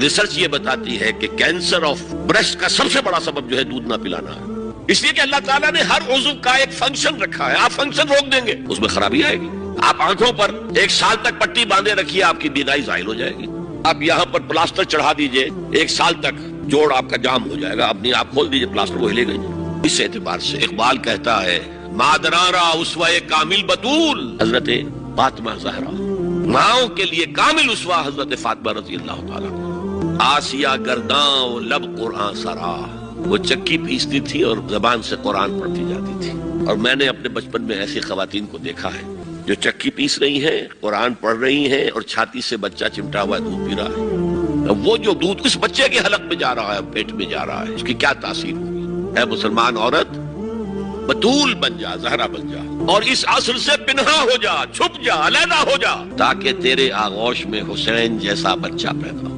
Research یہ بتاتی ہے کہ کینسر آف بریسٹ کا سب سے بڑا سبب جو ہے دودھ نہ پلانا ہے، اس لیے کہ اللہ تعالیٰ نے ہر عضو کا ایک فنکشن رکھا ہے، آپ فنکشن روک دیں گے اس میں خرابی آئے گی۔ آپ آنکھوں پر 1 سال تک پٹی باندھے رکھیے، آپ کی بینائی زائل ہو جائے گی۔ آپ یہاں پر پلاسٹر چڑھا دیجئے، 1 سال تک جوڑ آپ کا جام ہو جائے گا، اپنی آپ کھول دیجئے پلاسٹر، وہ ہلے گا نہیں۔ اس اعتبار سے اقبال کہتا ہے مادرارا اسوہ کامل بطول حضرت فاطمہ زہرا، ماؤں کے لیے کامل اسوہ حضرت فاطمہ رضی اللہ تعالیٰ۔ آسیہ گرداں و لب قرآن سرا، وہ چکی پیستی تھی اور زبان سے قرآن پڑھتی جاتی تھی۔ اور میں نے اپنے بچپن میں ایسی خواتین کو دیکھا ہے جو چکی پیس رہی ہیں، قرآن پڑھ رہی ہیں اور چھاتی سے بچہ چمٹا ہوا دودھ پی رہا ہے۔ وہ جو دودھ اس بچے کے حلق میں جا رہا ہے، پیٹ میں جا رہا ہے، اس کی کیا تاثیر ہوگی؟ اے مسلمان عورت، بطول بن جا، زہرا بن جا، اور اس عصر سے پنہا ہو جا، چھپ جا، علیحدہ ہو جا، تاکہ تیرے آغوش میں حسین جیسا بچہ پیدا ہو۔